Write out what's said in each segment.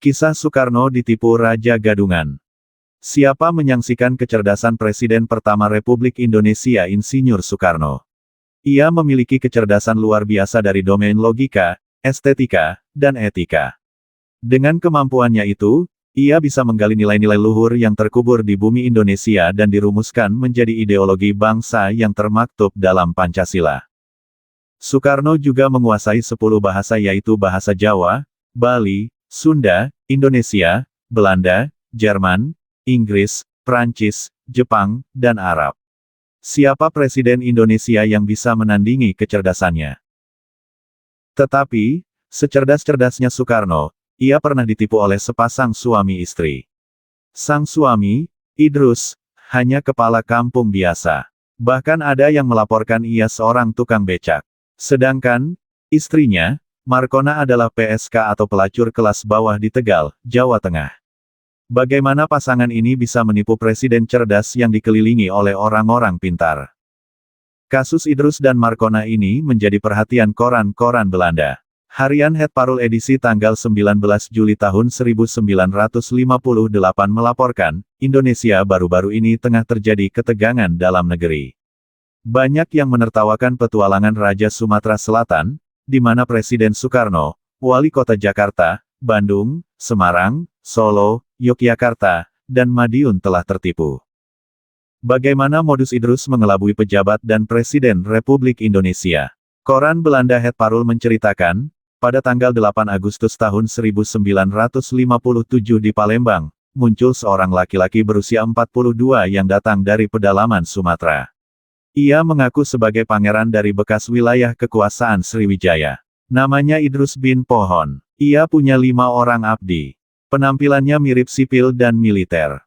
Kisah Soekarno ditipu Raja Gadungan. Siapa menyaksikan kecerdasan Presiden pertama Republik Indonesia Insinyur Soekarno? Ia memiliki kecerdasan luar biasa dari domain logika, estetika, dan etika. Dengan kemampuannya itu, ia bisa menggali nilai-nilai luhur yang terkubur di bumi Indonesia dan dirumuskan menjadi ideologi bangsa yang termaktub dalam Pancasila. Soekarno juga menguasai 10 bahasa yaitu bahasa Jawa, Bali, Sunda, Indonesia, Belanda, Jerman, Inggris, Prancis, Jepang, dan Arab. Siapa Presiden Indonesia yang bisa menandingi kecerdasannya? Tetapi, secerdas-cerdasnya Soekarno, ia pernah ditipu oleh sepasang suami istri. Sang suami, Idrus, hanya kepala kampung biasa. Bahkan ada yang melaporkan ia seorang tukang becak. Sedangkan, istrinya, Markona adalah PSK atau pelacur kelas bawah di Tegal, Jawa Tengah. Bagaimana pasangan ini bisa menipu presiden cerdas yang dikelilingi oleh orang-orang pintar? Kasus Idrus dan Markona ini menjadi perhatian koran-koran Belanda. Harian Het Parool edisi tanggal 19 Juli tahun 1958 melaporkan, Indonesia baru-baru ini tengah terjadi ketegangan dalam negeri. Banyak yang menertawakan petualangan Raja Sumatera Selatan, di mana Presiden Soekarno, Wali Kota Jakarta, Bandung, Semarang, Solo, Yogyakarta, dan Madiun telah tertipu. Bagaimana modus Idrus mengelabui pejabat dan Presiden Republik Indonesia? Koran Belanda Het Parool menceritakan, pada tanggal 8 Agustus tahun 1957 di Palembang, muncul seorang laki-laki berusia 42 yang datang dari pedalaman Sumatera. Ia mengaku sebagai pangeran dari bekas wilayah kekuasaan Sriwijaya. Namanya Idrus bin Pohon. Ia punya 5 orang abdi. Penampilannya mirip sipil dan militer.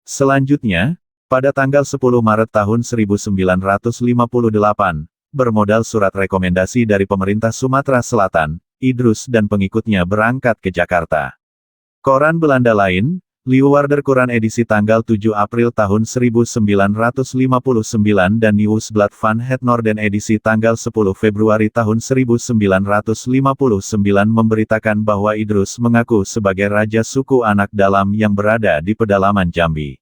Selanjutnya, pada tanggal 10 Maret tahun 1958, bermodal surat rekomendasi dari pemerintah Sumatera Selatan, Idrus dan pengikutnya berangkat ke Jakarta. Koran Belanda lain, Leeuwarder Courant edisi tanggal 7 April tahun 1959 dan Nieuwsblad van het Noorden edisi tanggal 10 Februari tahun 1959 memberitakan bahwa Idrus mengaku sebagai raja suku anak dalam yang berada di pedalaman Jambi.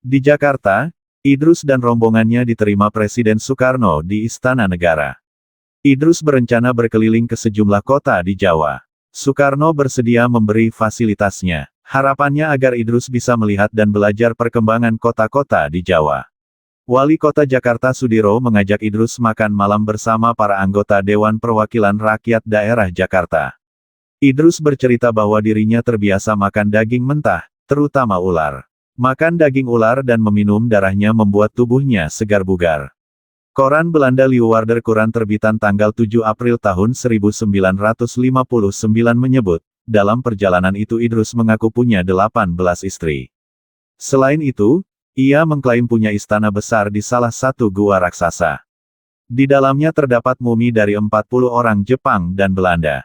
Di Jakarta, Idrus dan rombongannya diterima Presiden Soekarno di Istana Negara. Idrus berencana berkeliling ke sejumlah kota di Jawa. Soekarno bersedia memberi fasilitasnya. Harapannya agar Idrus bisa melihat dan belajar perkembangan kota-kota di Jawa. Wali Kota Jakarta Sudiro mengajak Idrus makan malam bersama para anggota Dewan Perwakilan Rakyat Daerah Jakarta. Idrus bercerita bahwa dirinya terbiasa makan daging mentah, terutama ular. Makan daging ular dan meminum darahnya membuat tubuhnya segar bugar. Koran Belanda Leeuwarder Courant terbitan tanggal 7 April tahun 1959 menyebut, dalam perjalanan itu Idrus mengaku punya 18 istri. Selain itu, ia mengklaim punya istana besar di salah satu gua raksasa. Di dalamnya terdapat mumi dari 40 orang Jepang dan Belanda.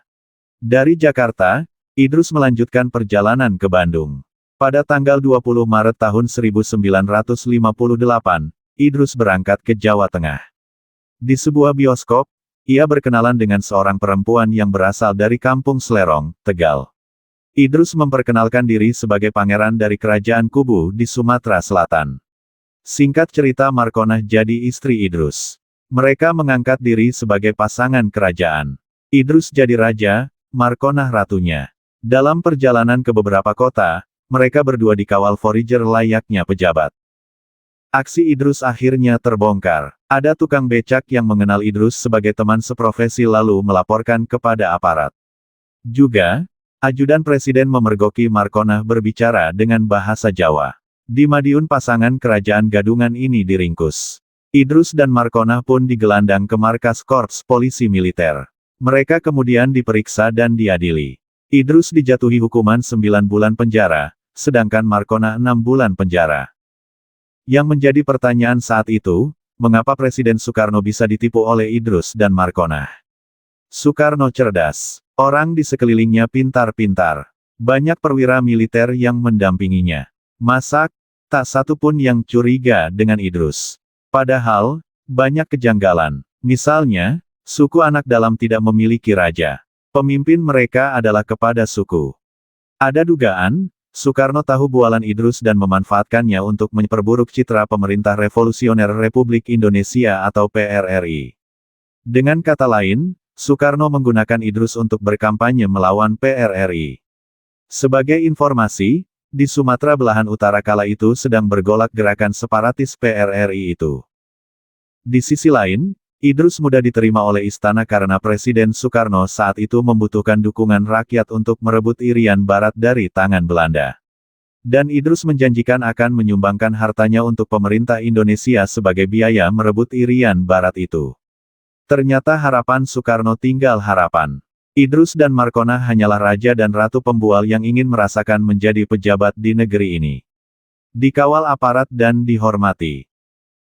Dari Jakarta, Idrus melanjutkan perjalanan ke Bandung. Pada tanggal 20 Maret tahun 1958, Idrus berangkat ke Jawa Tengah. Di sebuah bioskop, ia berkenalan dengan seorang perempuan yang berasal dari kampung Slerong, Tegal. Idrus memperkenalkan diri sebagai pangeran dari kerajaan Kubu di Sumatera Selatan. Singkat cerita Markona jadi istri Idrus. Mereka mengangkat diri sebagai pasangan kerajaan. Idrus jadi raja, Markona ratunya. Dalam perjalanan ke beberapa kota, mereka berdua dikawal forager layaknya pejabat. Aksi Idrus akhirnya terbongkar. Ada tukang becak yang mengenal Idrus sebagai teman seprofesi lalu melaporkan kepada aparat. Juga, ajudan presiden memergoki Markona berbicara dengan bahasa Jawa. Di Madiun pasangan kerajaan Gadungan ini diringkus. Idrus dan Markona pun digelandang ke markas Korps Polisi Militer. Mereka kemudian diperiksa dan diadili. Idrus dijatuhi hukuman 9 bulan penjara, sedangkan Markona 6 bulan penjara. Yang menjadi pertanyaan saat itu, mengapa Presiden Soekarno bisa ditipu oleh Idrus dan Markona? Soekarno cerdas. Orang di sekelilingnya pintar-pintar. Banyak perwira militer yang mendampinginya. Masa, tak satu pun yang curiga dengan Idrus. Padahal, banyak kejanggalan. Misalnya, suku anak dalam tidak memiliki raja. Pemimpin mereka adalah kepada suku. Ada dugaan, Soekarno tahu bualan Idrus dan memanfaatkannya untuk memperburuk citra Pemerintah Revolusioner Republik Indonesia atau PRRI. Dengan kata lain, Soekarno menggunakan Idrus untuk berkampanye melawan PRRI. Sebagai informasi, di Sumatera belahan utara kala itu sedang bergolak gerakan separatis PRRI itu. Di sisi lain, Idrus mudah diterima oleh istana karena Presiden Soekarno saat itu membutuhkan dukungan rakyat untuk merebut Irian Barat dari tangan Belanda. Dan Idrus menjanjikan akan menyumbangkan hartanya untuk pemerintah Indonesia sebagai biaya merebut Irian Barat itu. Ternyata harapan Soekarno tinggal harapan. Idrus dan Markona hanyalah raja dan ratu pembual yang ingin merasakan menjadi pejabat di negeri ini. Dikawal aparat dan dihormati.